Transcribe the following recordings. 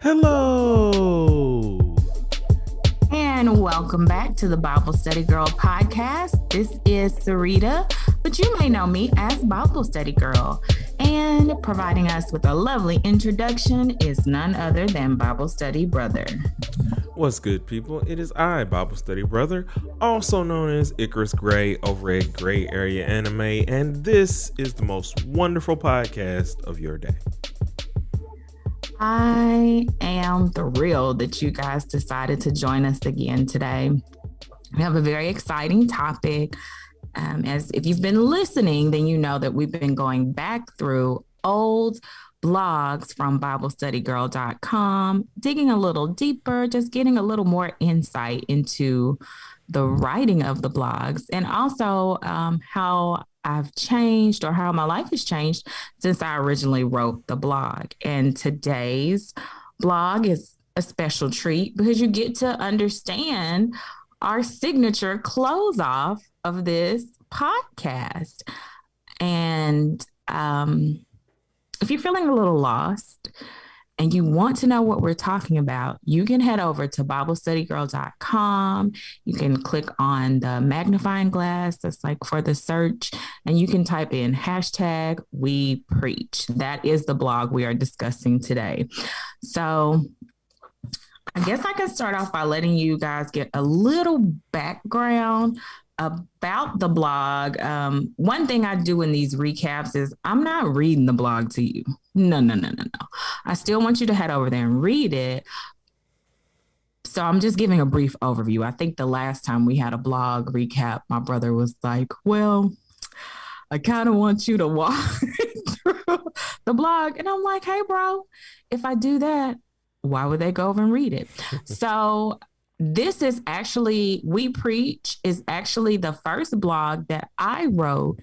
Hello. And welcome back to the Bible Study Girl podcast. This is Sarita, but you may know me as Bible Study Girl. And providing us with a lovely introduction is none other than Bible Study Brother. What's good, people? It is I, Bible Study Brother, also known as Icarus Gray over at Gray Area Anime, and this is the most wonderful podcast of your day. I am thrilled that you guys decided to join us again today. We have a very exciting topic. As if you've been listening, then you know that we've been going back through old blogs from BibleStudyGirl.com, digging a little deeper, just getting a little more insight into the writing of the blogs, and also how I've changed or how my life has changed since I originally wrote the blog. And today's blog is a special treat because you get to understand our signature close off of this podcast. And if you're feeling a little lost and you want to know what we're talking about, you can head over to BibleStudyGirl.com. You can click on the magnifying glass that's like for the search, and you can type in #wepreach. That is the blog we are discussing today. So I guess I can start off by letting you guys get a little background about the blog. One thing I do in these recaps is I'm not reading the blog to you. No. I still want you to head over there and read it. So I'm just giving a brief overview. I think the last time we had a blog recap, my brother was like, well, I kind of want you to walk through the blog. And I'm like, hey, bro, if I do that, why would they go over and read it? So this is actually, We Preach is actually the first blog that I wrote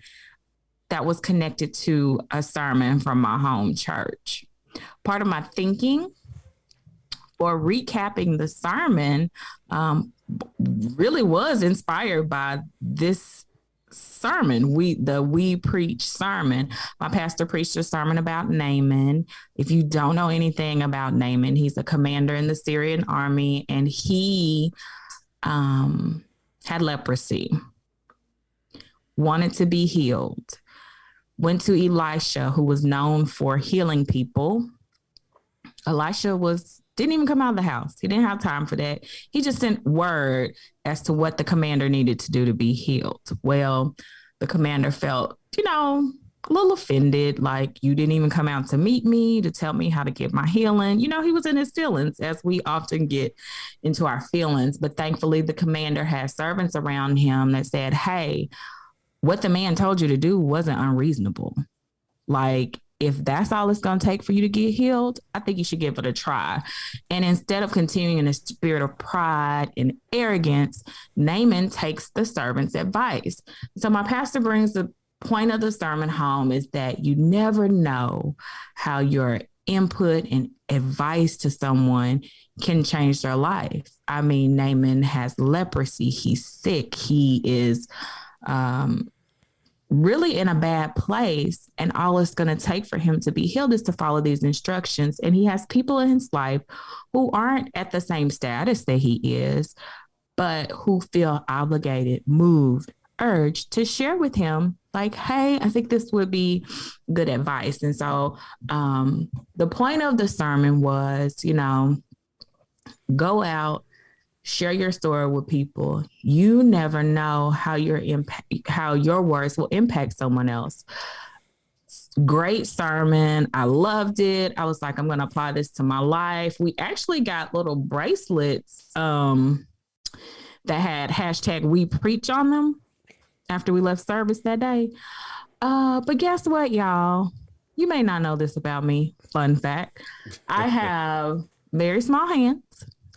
that was connected to a sermon from my home church. Part of my thinking or recapping the sermon really was inspired by this sermon, the We Preach sermon. My pastor preached a sermon about Naaman. If you don't know anything about Naaman, he's a commander in the Syrian army, and he had leprosy, wanted to be healed, went to Elisha, who was known for healing people. Elisha didn't even come out of the house. He didn't have time for that. He just sent word as to what the commander needed to do to be healed. Well, the commander felt, a little offended, like, you didn't even come out to meet me, to tell me how to get my healing. He was in his feelings, as we often get into our feelings. But thankfully, the commander had servants around him that said, hey, what the man told you to do wasn't unreasonable. Like, if that's all it's going to take for you to get healed, I think you should give it a try. And instead of continuing in a spirit of pride and arrogance, Naaman takes the servant's advice. So my pastor brings the point of the sermon home is that you never know how your input and advice to someone can change their life. I mean, Naaman has leprosy. He's sick. He is really in a bad place, and all it's going to take for him to be healed is to follow these instructions. And he has people in his life who aren't at the same status that he is, but who feel obligated, moved, urged to share with him, like, hey, I think this would be good advice. And so the point of the sermon was, go out, share your story with people. You never know how your words will impact someone else. Great sermon. I loved it. I was like, I'm going to apply this to my life. We actually got little bracelets that had #WePreach on them after we left service that day. But guess what, y'all? You may not know this about me. Fun fact. I have very small hands.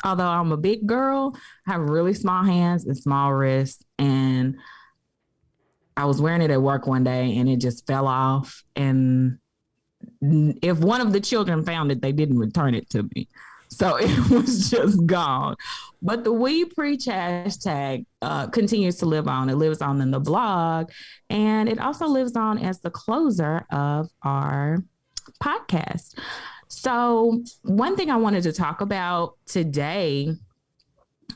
Although I'm a big girl, I have really small hands and small wrists. And I was wearing it at work one day and it just fell off. And if one of the children found it, they didn't return it to me. So it was just gone. But the We Preach hashtag continues to live on. It lives on in the blog. And it also lives on as the closer of our podcast. So, one thing I wanted to talk about today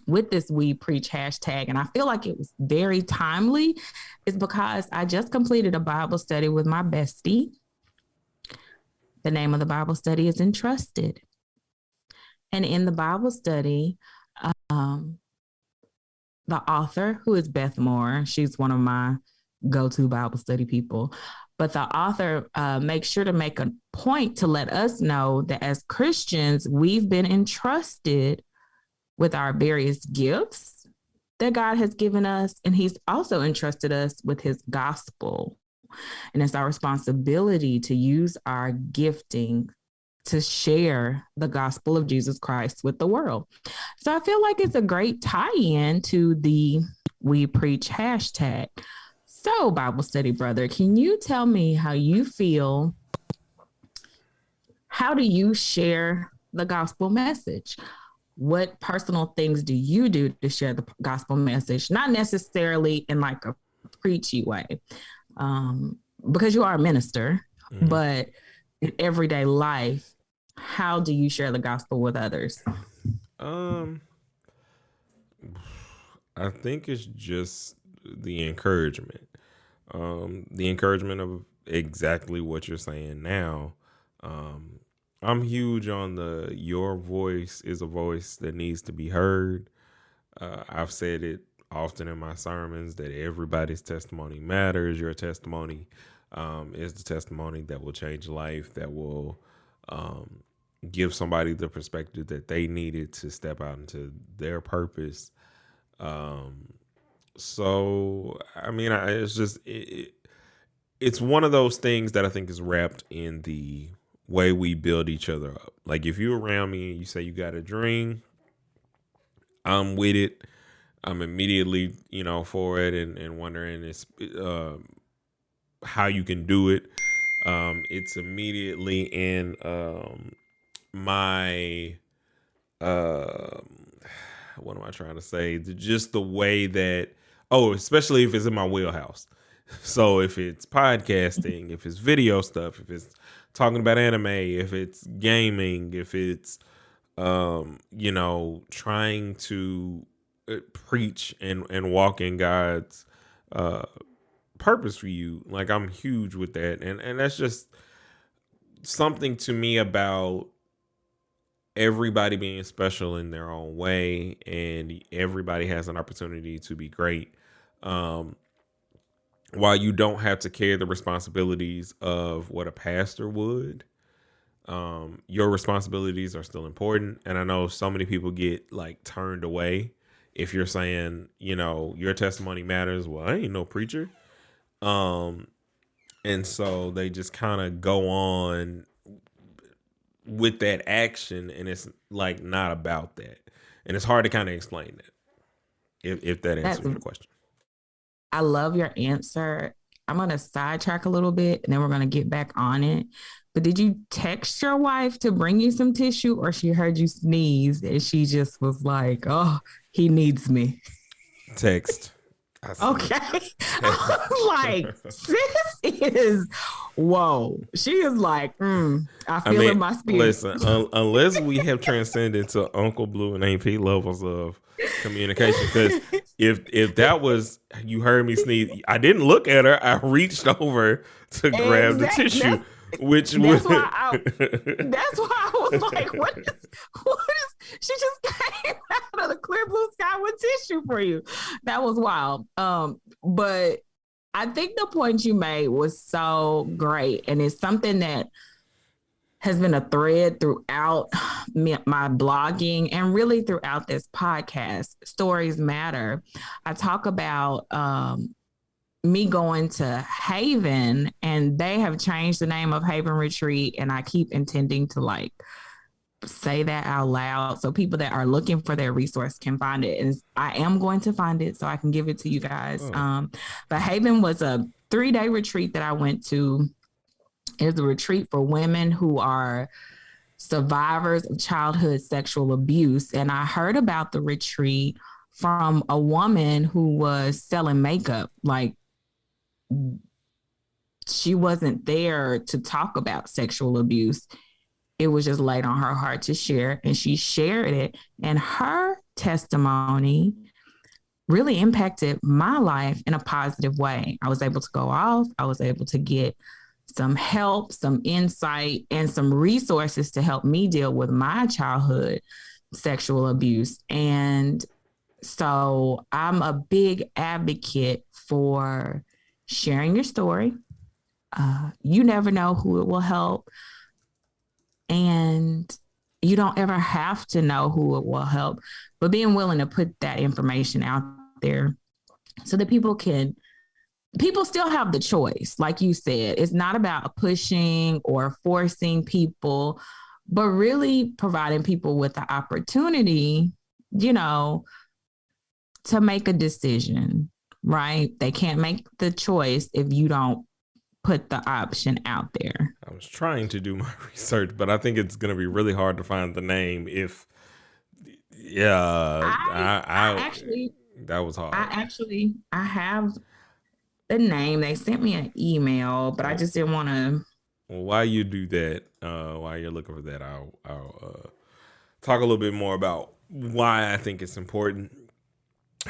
with this We Preach hashtag, and I feel like it was very timely, is because I just completed a Bible study with my bestie. The name of the Bible study is Entrusted. And in the Bible study, um, the author, who is Beth Moore, she's one of my go-to Bible study people. But the author makes sure to make a point to let us know that as Christians, we've been entrusted with our various gifts that God has given us. And he's also entrusted us with his gospel. And it's our responsibility to use our gifting to share the gospel of Jesus Christ with the world. So I feel like it's a great tie-in to the We Preach hashtag. So, Bible study brother, can you tell me how you feel? How do you share the gospel message? What personal things do you do to share the gospel message? Not necessarily in like a preachy way, because you are a minister, but in everyday life, how do you share the gospel with others? I think it's just the encouragement. The encouragement of exactly what you're saying now. I'm huge on your voice is a voice that needs to be heard. I've said it often in my sermons that everybody's testimony matters. Your testimony is the testimony that will change life, that will give somebody the perspective that they needed to step out into their purpose. So, I mean, it's just, it's one of those things that I think is wrapped in the way we build each other up. Like if you're around me and you say you got a dream, I'm with it. I'm immediately, for it and wondering how you can do it. It's immediately in my what am I trying to say? Just the way that, especially if it's in my wheelhouse. So if it's podcasting, if it's video stuff, if it's talking about anime, if it's gaming, if it's, trying to preach and walk in God's purpose for you. Like I'm huge with that. And that's just something to me about everybody being special in their own way, and everybody has an opportunity to be great. While you don't have to carry the responsibilities of what a pastor would, your responsibilities are still important. And I know so many people get like turned away if you're saying, your testimony matters. Well, I ain't no preacher. And so they just kind of go on with that action, and it's like not about that. And it's hard to kind of explain that, if that answers your question. I love your answer. I'm going to sidetrack a little bit and then we're going to get back on it. But did you text your wife to bring you some tissue, or she heard you sneeze and she just was like, oh, he needs me? Text. Okay. I was like, sis is, whoa. She is like, I feel in my spirit. Listen, unless we have transcended to Uncle Blue and AP levels of communication, because if that was, you heard me sneeze, I didn't look at her. I reached over to grab the tissue. That's why I was like, what is she just came out of the clear blue sky with tissue for you. That was wild. But I think the point you made was so great, and it's something that has been a thread throughout my blogging and really throughout this podcast. Stories matter. I talk about me going to Haven, and they have changed the name of Haven Retreat, and I keep intending to like say that out loud so people that are looking for their resource can find it. And I am going to find it so I can give it to you guys. But Haven was a 3-day retreat that I went to. It's a retreat for women who are survivors of childhood sexual abuse. And I heard about the retreat from a woman who was selling makeup. Like, she wasn't there to talk about sexual abuse. it was just laid on her heart to share, and she shared it. And her testimony really impacted my life in a positive way. I was able to go off, I was able to get some help, some insight, and some resources to help me deal with my childhood sexual abuse. And so I'm a big advocate for sharing your story. You never know who it will help. And you don't ever have to know who it will help, but being willing to put that information out there so that people still have the choice. Like you said, it's not about pushing or forcing people, but really providing people with the opportunity, you know, to make a decision, right? They can't make the choice if you don't put the option out there. I was trying to do my research, but I think it's going to be really hard to find the name if, yeah, I actually, that was hard. I have the name. They sent me an email, but I just didn't want to. Well, while you do that, while you're looking for that, I'll talk a little bit more about why I think it's important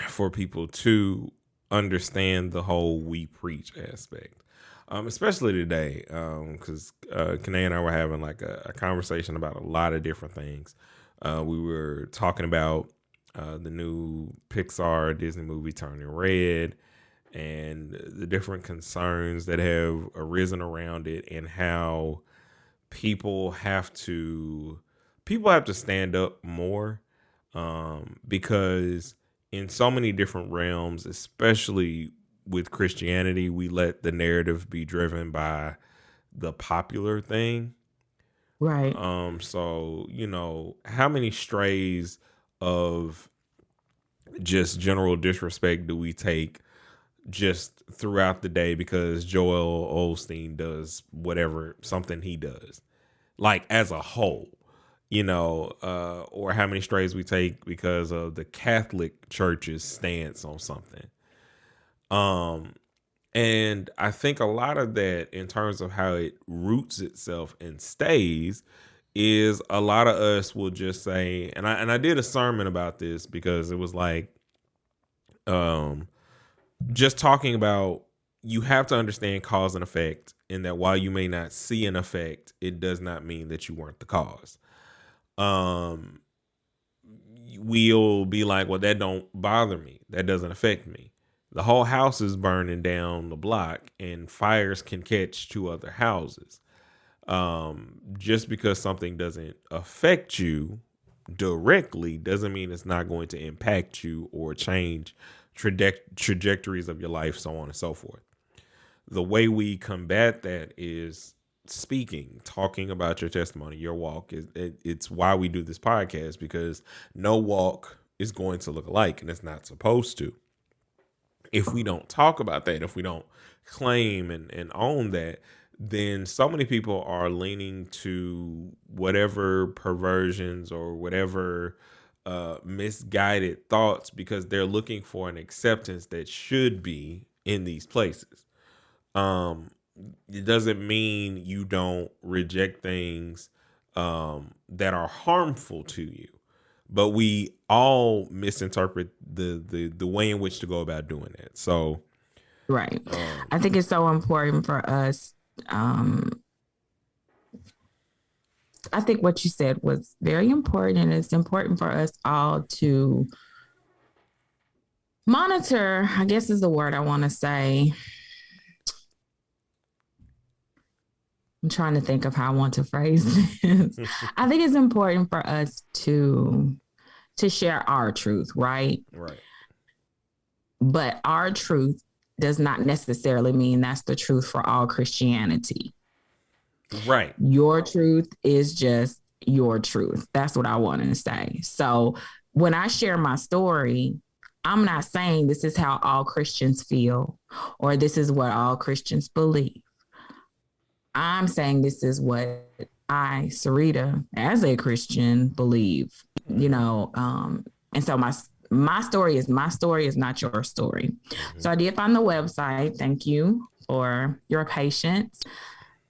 for people to understand the whole we preach aspect. Especially today, because Kanae and I were having like a conversation about a lot of different things. We were talking about the new Pixar Disney movie Turning Red and the different concerns that have arisen around it, and how people have to stand up more, because in so many different realms, especially with Christianity, we let the narrative be driven by the popular thing. Right. So, how many strays of just general disrespect do we take just throughout the day because Joel Osteen does something he does, like as a whole, or how many strays we take because of the Catholic Church's stance on something. And I think a lot of that, in terms of how it roots itself and stays, is a lot of us will just say, and I did a sermon about this because it was like, just talking about, you have to understand cause and effect, and that while you may not see an effect, it does not mean that you weren't the cause. We'll be like, well, that don't bother me. That doesn't affect me. The whole house is burning down the block, and fires can catch 2 other houses. Just because something doesn't affect you directly doesn't mean it's not going to impact you or change trajectories of your life, so on and so forth. The way we combat that is talking about your testimony, your walk. It's why we do this podcast, because no walk is going to look alike, and it's not supposed to. If we don't talk about that, if we don't claim and own that, then so many people are leaning to whatever perversions or whatever misguided thoughts, because they're looking for an acceptance that should be in these places. It doesn't mean you don't reject things that are harmful to you, but we all misinterpret the way in which to go about doing that. So, right. I think it's so important for us. I think what you said was very important, and it's important for us all to monitor, I guess is the word I want to say. I'm trying to think of how I want to phrase this. I think it's important for us to share our truth, right? Right. But our truth does not necessarily mean that's the truth for all Christianity. Right. Your truth is just your truth. That's what I want to say. So when I share my story, I'm not saying this is how all Christians feel or this is what all Christians believe. I'm saying this is what I, Sarita, as a Christian, believe, and so my story is not your story. Mm-hmm. So I did find the website. Thank you for your patience.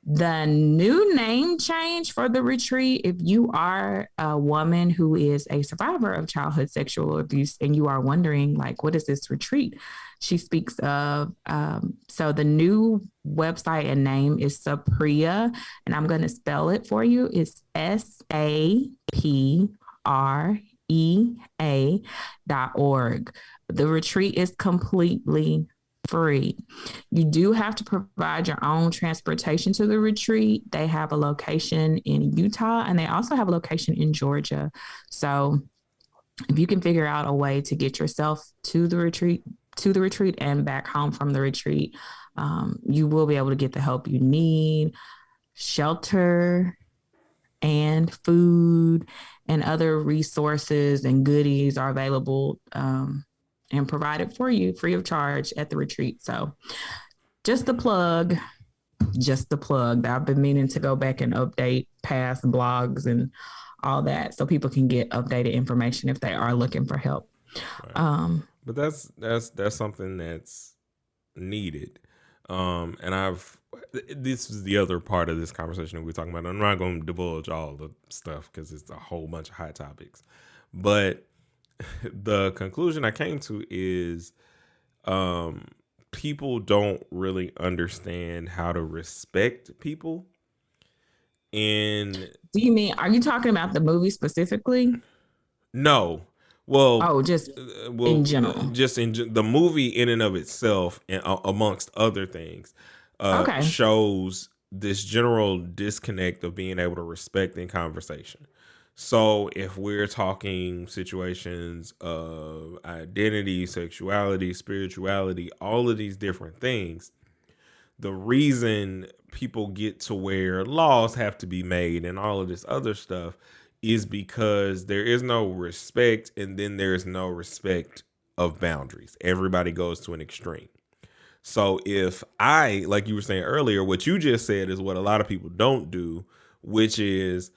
The new name change for the retreat, if you are a woman who is a survivor of childhood sexual abuse and you are wondering, like, what is this retreat she speaks of? So the new website and name is Saprea, and I'm going to spell it for you. It's SAPREA.org. The retreat is completely free. You do have to provide your own transportation to the retreat. They have a location in Utah and they also have a location in Georgia. So if you can figure out a way to get yourself to the retreat and back home from the retreat, you will be able to get the help you need, shelter and food and other resources and goodies are available and provided for you free of charge at the retreat. So just the plug, I've been meaning to go back and update past blogs and all that so people can get updated information if they are looking for help. Right. But that's something that's needed. And this is the other part of this conversation that we're talking about. I'm not going to divulge all the stuff because it's a whole bunch of hot topics. But the conclusion I came to is people don't really understand how to respect people. And do you mean, are you talking about the movie specifically? No. Well, just in general. Just in the movie in and of itself, and amongst other things, okay, shows this general disconnect of being able to respect in conversation. So if we're talking situations of identity, sexuality, spirituality, all of these different things, the reason people get to where laws have to be made and all of this other stuff is because there is no respect, and then there is no respect of boundaries. Everybody goes to an extreme. So if like you were saying earlier, what you just said is what a lot of people don't do, which is,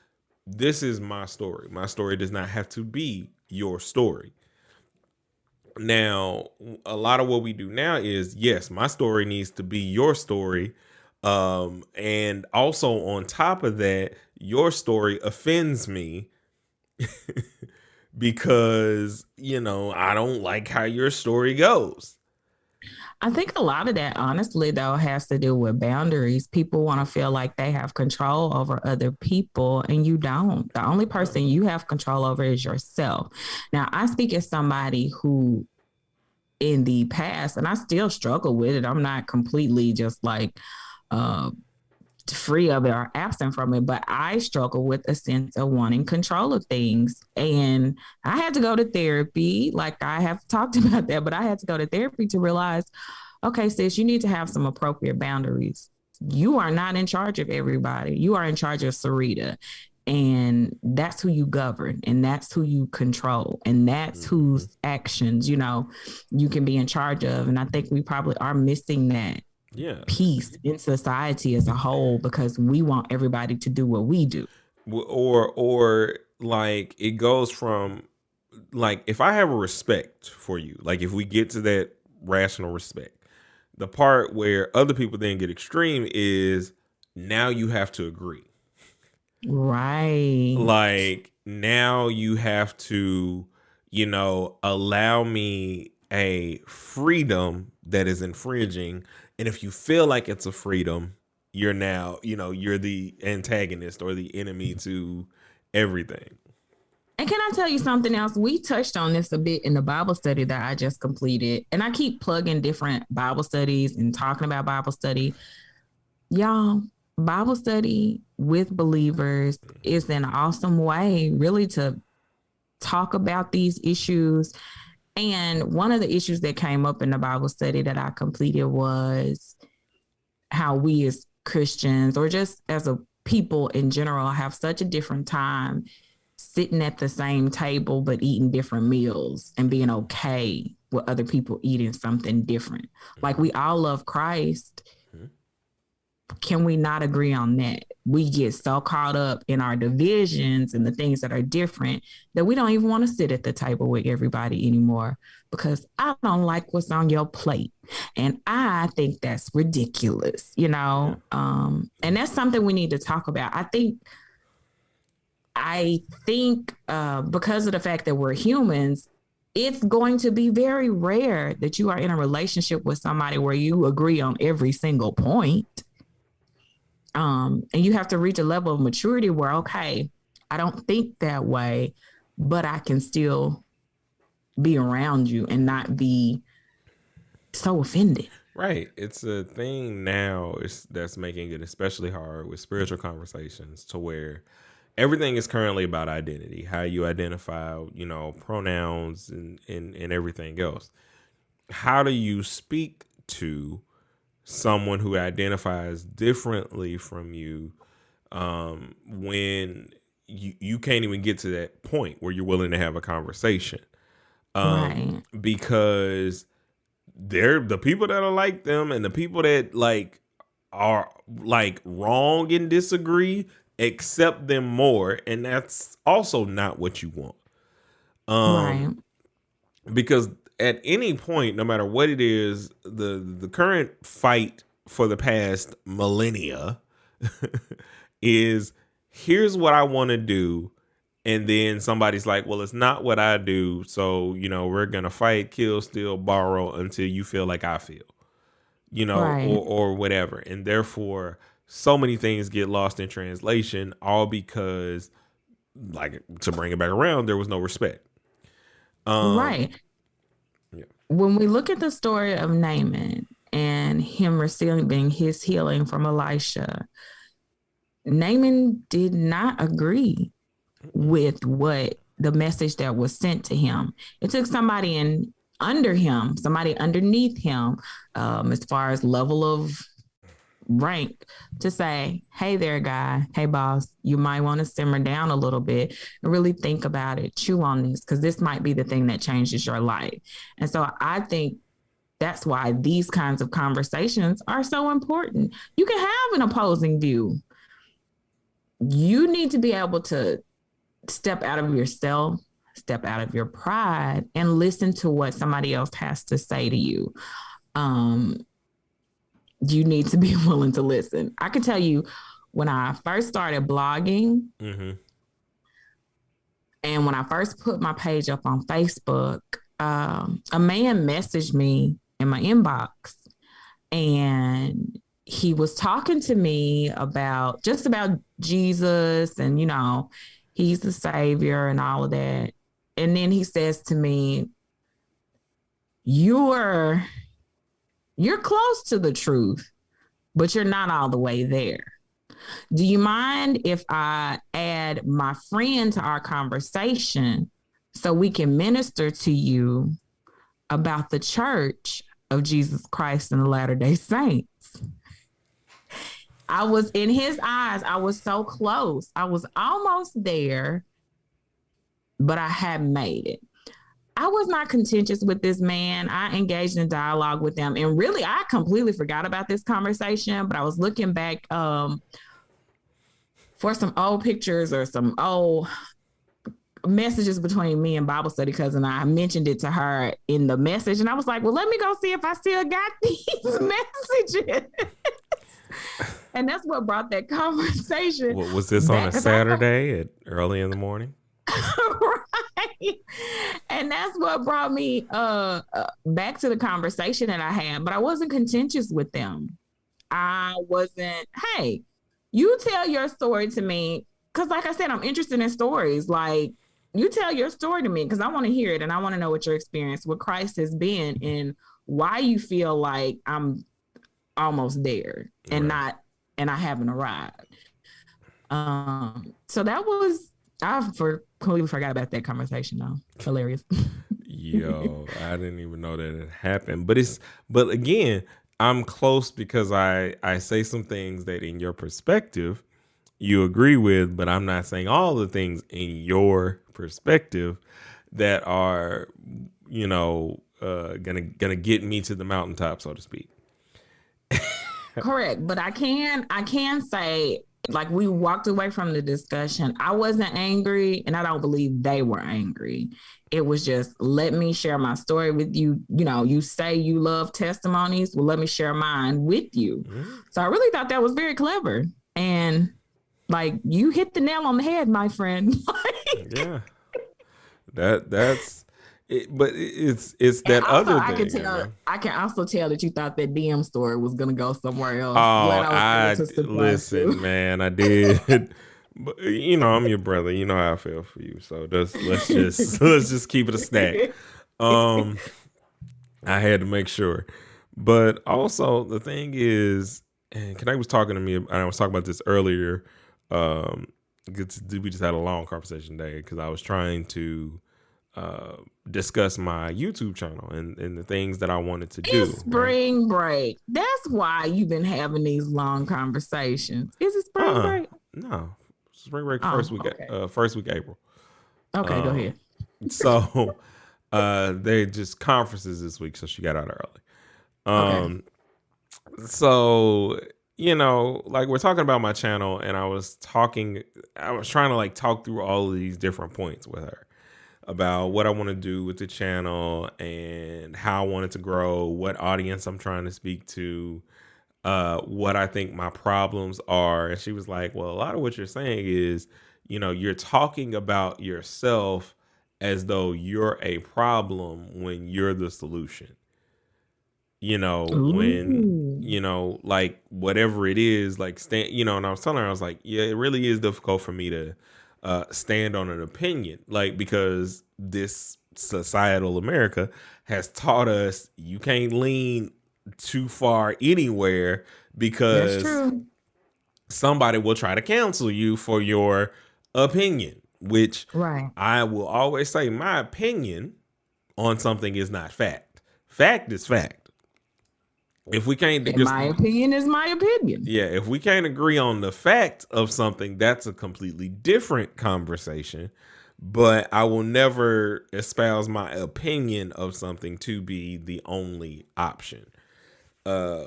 this is my story. My story does not have to be your story. Now, a lot of what we do now is, yes, my story needs to be your story. And also on top of that, your story offends me because, I don't like how your story goes. I think a lot of that, honestly, though, has to do with boundaries. People want to feel like they have control over other people, and you don't. The only person you have control over is yourself. Now, I speak as somebody who, in the past, and I still struggle with it. I'm not completely just like free of it or absent from it, but I struggle with a sense of wanting control of things. And I had to go to therapy. Like, I have talked about that, but I had to go to therapy to realize, okay, sis, you need to have some appropriate boundaries. You are not in charge of everybody. You are in charge of Sarita. And that's who you govern, and that's who you control, and that's whose actions, you can be in charge of. And I think we probably are missing that peace in society as a whole because we want everybody to do what we do. Or like, it goes from, like, if I have a respect for you, like if we get to that rational respect, the part where other people then get extreme is, now you have to agree. Right. Like, now you have to, allow me a freedom that is infringing. And if you feel like it's a freedom, you're now, you're the antagonist or the enemy to everything. And can I tell you something else? We touched on this a bit in the Bible study that I just completed. And I keep plugging different Bible studies and talking about Bible study. Y'all, Bible study with believers is an awesome way really to talk about these issues. And one of the issues that came up in the Bible study that I completed was how we as Christians, or just as a people in general, have such a different time sitting at the same table but eating different meals and being okay with other people eating something different. Like, we all love Christ, can we not agree on that? We get so caught up in our divisions and the things that are different that we don't even want to sit at the table with everybody anymore because I don't like what's on your plate. And I think that's ridiculous, you Yeah. know? And that's something we need to talk about. I think because of the fact that we're humans, it's going to be very rare that you are in a relationship with somebody where you agree on every single point. And you have to reach a level of maturity where, okay, I don't think that way, but I can still be around you and not be so offended. Right. It's a thing now that's making it especially hard with spiritual conversations to where everything is currently about identity, how you identify, pronouns and everything else. How do you speak to someone who identifies differently from you when you can't even get to that point where you're willing to have a conversation? Right. Because they're the people that are like them and the people that like are like wrong and disagree accept them more, and that's also not what you want. Right. Because at any point, no matter what it is, the current fight for the past millennia is here's what I want to do. And then somebody's like, well, it's not what I do. So, we're going to fight, kill, steal, borrow until you feel like I feel, Right. or whatever. And therefore, so many things get lost in translation, all because, like, to bring it back around, there was no respect. Um, Right. yeah. When we look at the story of Naaman and him receiving his healing from Elisha, Naaman did not agree with what the message that was sent to him. It took somebody under him, somebody underneath him, as far as level of rank, to say, hey there, guy. Hey, boss, you might want to simmer down a little bit and really think about it, chew on this, because this might be the thing that changes your life. And so I think that's why these kinds of conversations are so important. You can have an opposing view. You need to be able to step out of yourself, step out of your pride, and listen to what somebody else has to say to you. Um, you need to be willing to listen. I can tell you when I first started blogging Mm-hmm. and when I first put my page up on Facebook, a man messaged me in my inbox and he was talking to me about just about Jesus and, he's the savior and all of that. And then he says to me, you're you're close to the truth, but you're not all the way there. Do you mind if I add my friend to our conversation so we can minister to you about the church of Jesus Christ and the Latter-day Saints? I was in his eyes, I was so close. I was almost there, but I hadn't made it. I was not contentious with this man. I engaged in dialogue with him. And really, I completely forgot about this conversation, but I was looking back for some old pictures or some old messages between me and Bible study cousin. I mentioned it to her in the message, and I was like, well, let me go see if I still got these messages. And that's what brought that conversation What was this on back. a Saturday at early in the morning? Right. And that's what brought me back to the conversation that I had, but I wasn't contentious with them. I wasn't, hey, you tell your story to me. Cause like I said, I'm interested in stories. Like you tell your story to me because I want to hear it and I want to know what your experience with Christ has been and why you feel like I'm almost there and Right. not and I haven't arrived. So that was completely forgot about that conversation though. Hilarious. Yo, I didn't even know that it happened. But again, I'm close because I say some things that in your perspective you agree with, but I'm not saying all the things in your perspective that are, gonna get me to the mountaintop, so to speak. Correct, but I can say, like, we walked away from the discussion. I wasn't angry, and I don't believe they were angry. It was just, let me share my story with you. You know, you say you love testimonies. Well, let me share mine with you. Mhm. So I really thought that was very clever. And like, you hit the nail on the head, my friend. Yeah, that's it, but it's And that also, other thing, you know. I can also tell that you thought that DM story was gonna go somewhere else. Glad Oh, I was able I to surprise listen, you. man. I did, but you know, I'm your brother. You know how I feel for you. So let's just let's just keep it a stack. Um, I had to make sure, but also the thing is, and Connect was talking to me, and I was talking about this earlier. Um, we just had a long conversation today because I was trying to uh, discuss my YouTube channel and the things that I wanted to It's do. Right? spring break. That's why you've been having these long conversations. Is it spring break? No, spring break Oh, okay. first week April. Okay, go Um, ahead. so they just conferences this week, so she got out early. Okay. Um, so you know, like we're talking about my channel, and I was trying to like talk through all of these different points with her about what I want to do with the channel and how I want it to grow, what audience I'm trying to speak to, what I think my problems are. And she was like, well, a lot of what you're saying is, you know, you're talking about yourself as though you're a problem when you're the solution. You know, when, Ooh. you know, like whatever it is, like stand, you know, and I was telling her, I was like, yeah, it really is difficult for me to stand on an opinion, like, because this societal America has taught us you can't lean too far anywhere That's because true. somebody will try to cancel you for your opinion, which Right. I will always say my opinion on something is not fact. Fact is fact. If we can't And just my opinion is my opinion. Yeah, if we can't agree on the fact of something, that's a completely different conversation. But I will never espouse my opinion of something to be the only option, uh,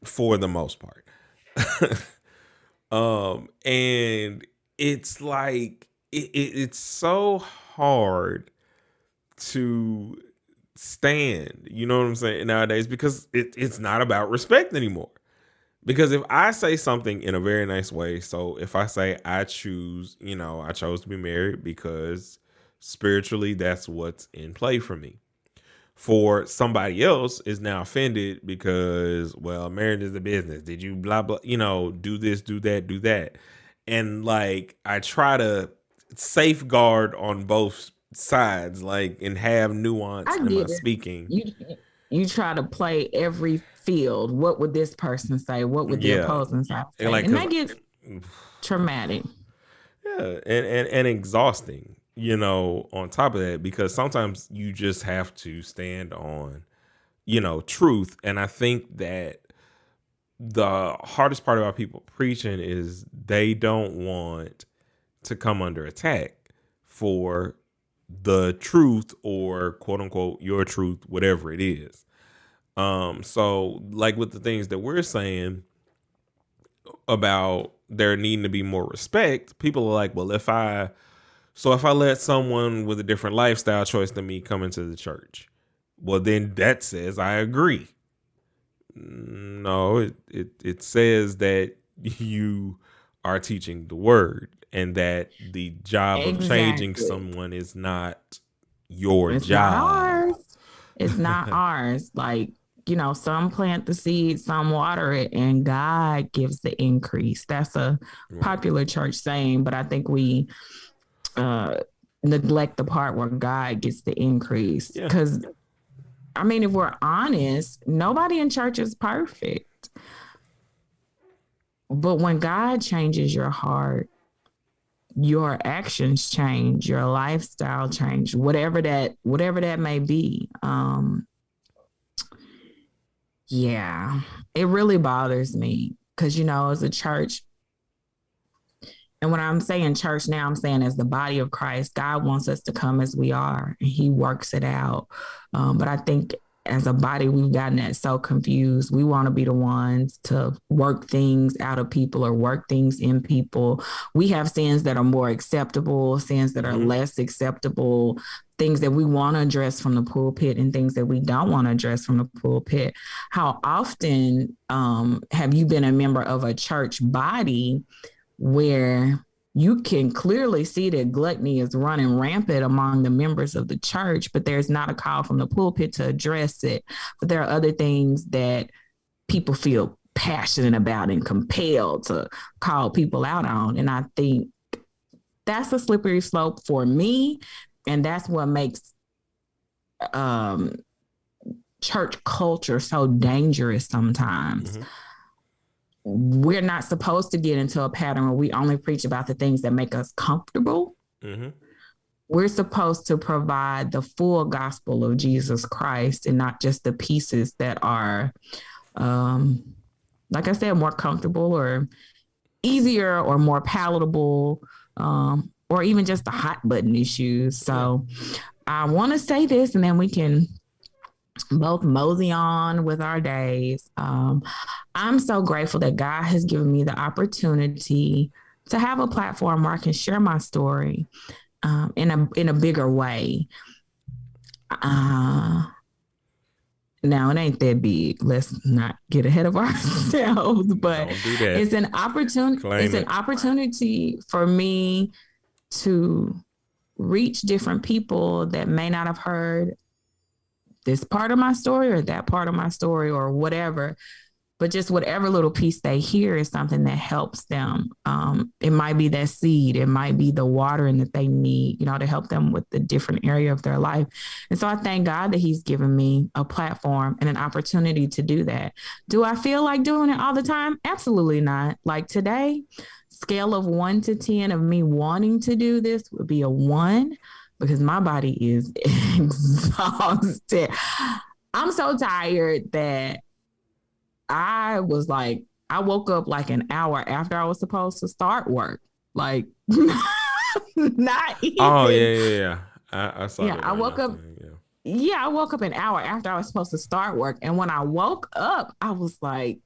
for the most part. And it's like it's so hard to stand. You know what I'm saying nowadays because it's not about respect anymore. Because if I say something in a very nice way, so if I say I choose, you know, I chose to be married because spiritually that's what's in play for me. For somebody else is now offended because, well, marriage is a business. Did you blah blah, you know, do this, do that, do that. And like I try to safeguard on both sides, like and have nuance I in my get it. speaking. You you try to play every field. What would this person say? What would the Yeah. opposing side And say? like And cause that gets traumatic. Yeah, and exhausting, you know, on top of that, because sometimes you just have to stand on, you know, truth. And I think that the hardest part about people preaching is they don't want to come under attack for the truth or quote unquote your truth, whatever it is. So like with the things that we're saying about there needing to be more respect, people are like, well, if I let someone with a different lifestyle choice than me come into the church, well, then that says I agree. No, it says that you are teaching the word and that the job of changing Exactly. someone is not your It's not job. ours. It's not ours. Like, some plant the seed, some water it, and God gives the increase. That's a Right. popular church saying, but I think we uh, neglect the part where God gets the increase. Yeah. Because, I mean, if we're honest, nobody in church is perfect. But when God changes your heart, your actions change, your lifestyle change, whatever that may be. Yeah, it really bothers me because, as a church, and when I'm saying church now, I'm saying as the body of Christ, God wants us to come as we are and he works it out. But I think as a body, we've gotten that so confused. We want to be the ones to work things out of people or work things in people. We have sins that are more acceptable, sins that are less acceptable, things that we want to address from the pulpit and things that we don't want to address from the pulpit. How often have you been a member of a church body where you can clearly see that gluttony is running rampant among the members of the church, but there's not a call from the pulpit to address it. But there are other things that people feel passionate about and compelled to call people out on. And I think that's a slippery slope for me. And that's what makes church culture so dangerous sometimes. We're not supposed to get into a pattern where we only preach about the things that make us comfortable. We're supposed to provide the full gospel of Jesus Christ and not just the pieces that are, like I said, more comfortable or easier or more palatable, or even just the hot button issues. So I want to say this, and then we can both mosey on with our days. I'm so grateful that God has given me the opportunity to have a platform where I can share my story in a bigger way. Now it ain't that big. Let's not get ahead of ourselves, but it's an opportunity. It's an opportunity for me to reach different people that may not have heard this part of my story or that part of my story or whatever, but just whatever little piece they hear is something that helps them. It might be that seed. It might be the watering that they need, to help them with the different area of their life. And so I thank God that he's given me a platform and an opportunity to do that. Do I feel like doing it all the time? Absolutely not. Like today, scale of 1 to 10 of me wanting to do this would be a 1 because my body is exhausted. I'm so tired that I woke up like an hour after I was supposed to start work. Like, not even. Oh, yeah. I saw that. I woke up. I woke up an hour after I was supposed to start work. And when I woke up, I was like,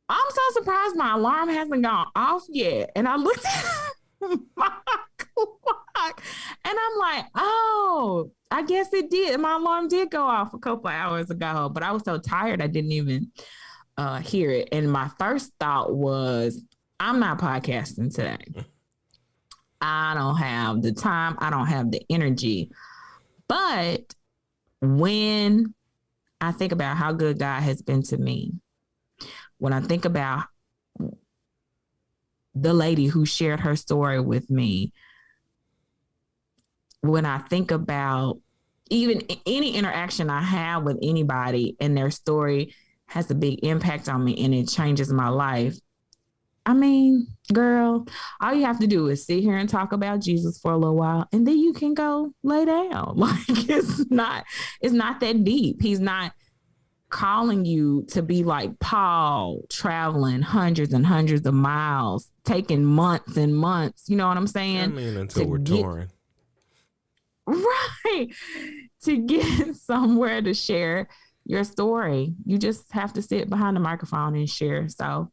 I'm so surprised my alarm hasn't gone off yet. And I looked at my clock and I'm like, oh, I guess it did. My alarm did go off a couple of hours ago, but I was so tired I didn't even hear it. And my first thought was, I'm not podcasting today. I don't have the time. I don't have the energy. But when I think about how good God has been to me, when I think about the lady who shared her story with me, when I think about even any interaction I have with anybody and their story has a big impact on me and it changes my life. I mean, girl, all you have to do is sit here and talk about Jesus for a little while and then you can go lay down. Like it's not that deep. He's not calling you to be like Paul, traveling hundreds and hundreds of miles, taking months and months. You know what I'm saying? I mean, until we're touring. Right. To get somewhere to share your story. You just have to sit behind the microphone and share. So,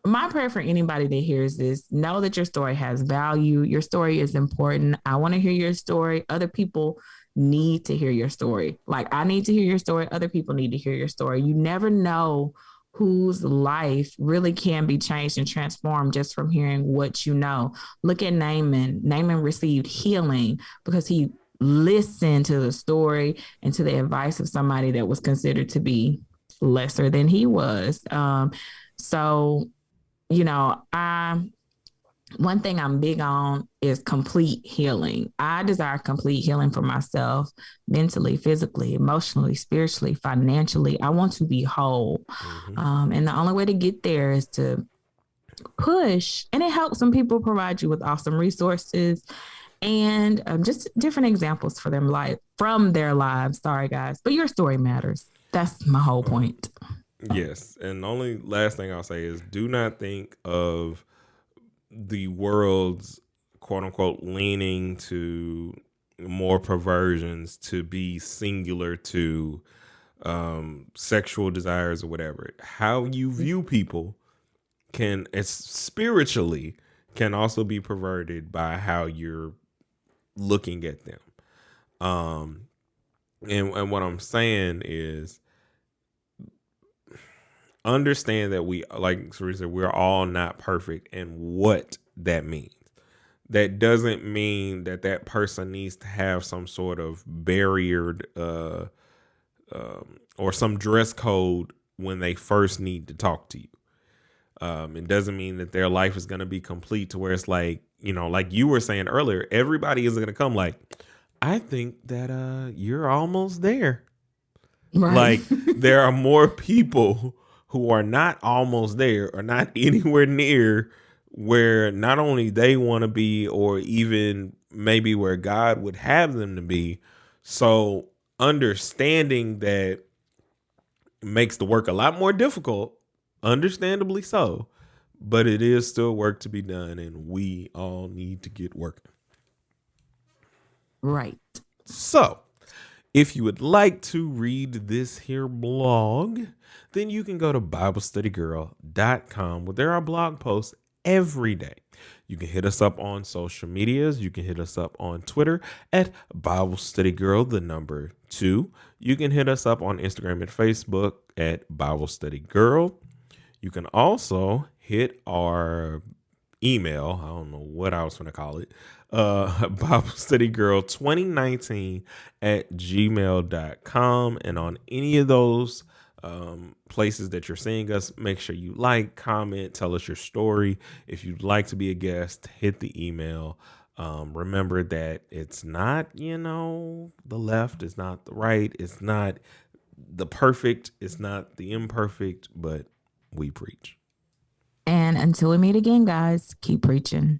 my prayer for anybody that hears this, know that your story has value. Your story is important. I want to hear your story. Other people need to hear your story. Like I need to hear your story. Other people need to hear your story. You never know whose life really can be changed and transformed just from hearing what you know. Look at Naaman. Naaman received healing because he listened to the story and to the advice of somebody that was considered to be lesser than he was. So, one thing I'm big on is complete healing. I desire complete healing for myself, mentally, physically, emotionally, spiritually, financially. I want to be whole. And the only way to get there is to push. And it helps when people provide you with awesome resources and just different examples for them from their lives. Sorry, guys, but your story matters. That's my whole point. Yes. And the only last thing I'll say is do not think of the world's quote unquote leaning to, more perversions to be singular to sexual desires or whatever. How you view people can, it's spiritually, can also be perverted by how you're looking at them. Um, and what I'm saying is, understand that we, like Teresa, we're all not perfect, and what that means. That doesn't mean that that person needs to have some sort of barriered or some dress code when they first need to talk to you. It doesn't mean that their life is going to be complete to where it's like, you know, like you were saying earlier, everybody isn't going to come like, I think that you're almost there. Right. Like, there are more people who are not almost there or not anywhere near where not only they want to be or even maybe where God would have them to be. So understanding that makes the work a lot more difficult, understandably so, but it is still work to be done, and we all need to get working. Right. So, if you would like to read this here blog, then you can go to BibleStudyGirl.com where there are blog posts every day. You can hit us up on social medias. You can hit us up on Twitter at Bible Study Girl, the number 2. You can hit us up on Instagram and Facebook at Bible Study Girl. You can also hit our email. I don't know what I was going to call it. Bible Study Girl 2019 at gmail.com. And on any of those places that you're seeing us, make sure you like, comment, tell us your story. If you'd like to be a guest, hit the email. Remember that it's not, you know, the left, it's not the right, it's not the perfect, it's not the imperfect, but we preach. And until we meet again, guys, keep preaching.